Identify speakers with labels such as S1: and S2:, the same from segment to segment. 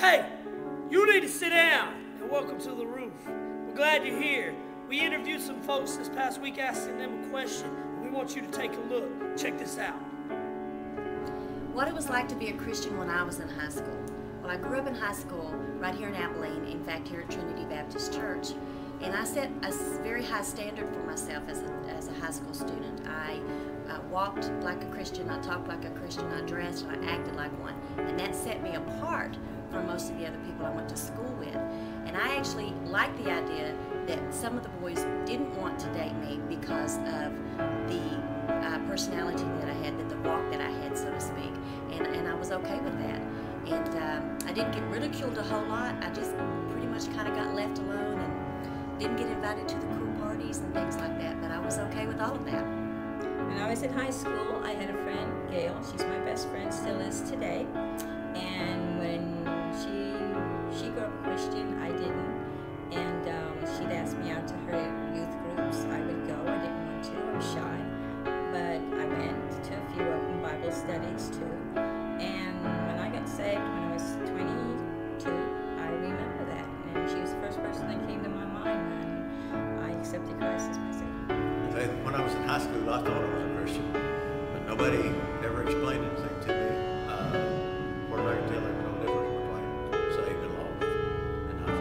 S1: Hey, you need to sit down and welcome to the roof. We're glad you're here. We interviewed some folks this past week asking them a question. We want you to take a look. Check this out.
S2: What it was like to be a Christian when I was in high school. Well, I grew up in high school right here in Abilene, in fact here at Trinity Baptist Church. And I set a very high standard for myself as a high school student. I walked like a Christian, I talked like a Christian, I dressed, I acted like one. And that set me apart from most of the other people I went to school with. And I actually liked the idea that some of the boys didn't want to date me because of the personality that I had, the walk that I had, so to speak. And I was okay with that. And I didn't get ridiculed a whole lot. I just pretty much kind of got left alone and didn't get invited to the cool parties and things like that. But I was okay with all of that.
S3: When I was in high school, I had a friend, Gail. She's my best friend, still is today. And when she grew up Christian, I didn't. And she'd ask me out to her youth groups. I would go. I didn't want to. I was shy. But I went to a few open Bible studies too. And when I got saved when I was 22, I remember that. And she was the first person that came to my mind when I accepted Christ as my Savior.
S4: When I was in high school, I thought I was a Christian, but nobody ever explained anything to me. What I can tell, there was no difference between saved and lost in high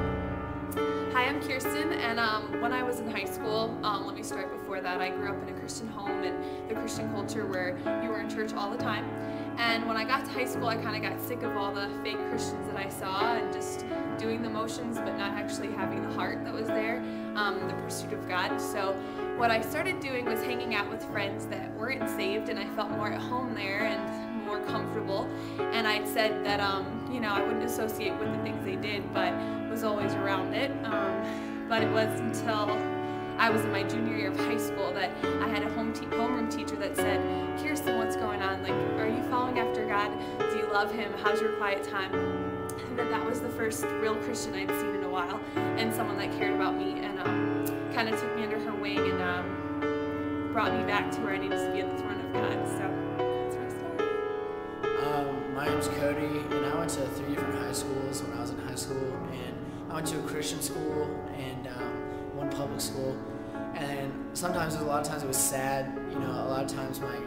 S4: school.
S5: Hi, I'm Kirsten, and when I was in high school, let me start before that, I grew up in a Christian home and the Christian culture where you were in church all the time. And when I got to high school, I kind of got sick of all the fake Christians that I saw and just doing the motions but not actually having the heart that was there, the pursuit of God. So what I started doing was hanging out with friends that weren't saved, and I felt more at home there and more comfortable. And I'd said that you know, I wouldn't associate with the things they did, but was always around it. But it was until I was in my junior year of high school that I had a homeroom teacher that said, "Kirsten, what's going on? Like, are you following after God? Do you love Him? How's your quiet time?" And that was the first real Christian I'd seen in a while, and someone that cared about me and kind of took me under her wing and brought me back to where I needed to be at the throne of God. So that's my story.
S6: My name's Cody, and I went to 3 different high schools when I was in high school, and I went to a Christian school and one public school. And sometimes, a lot of times it was sad. You know, a lot of times my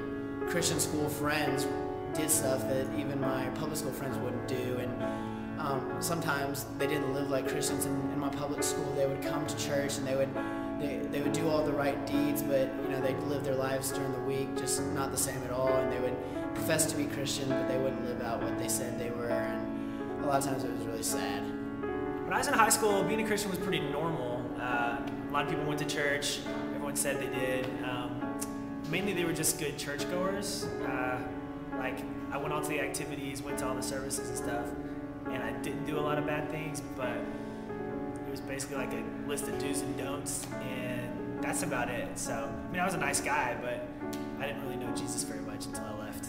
S6: Christian school friends did stuff that even my public school friends wouldn't do, and sometimes they didn't live like Christians. In my public school, they would come to church and they would do all the right deeds, but you know, they'd live their lives during the week just not the same at all, and they would profess to be Christian, but they wouldn't live out what they said they were, and a lot of times it was really sad.
S7: When I was in high school, being a Christian was pretty normal. A lot of people went to church. Everyone said they did. Mainly they were just good churchgoers. Like, I went all to the activities, went to all the services and stuff, and I didn't do a lot of bad things, but it was basically like a list of do's and don'ts, and that's about it. So, I mean, I was a nice guy, but I didn't really know Jesus very much until I left.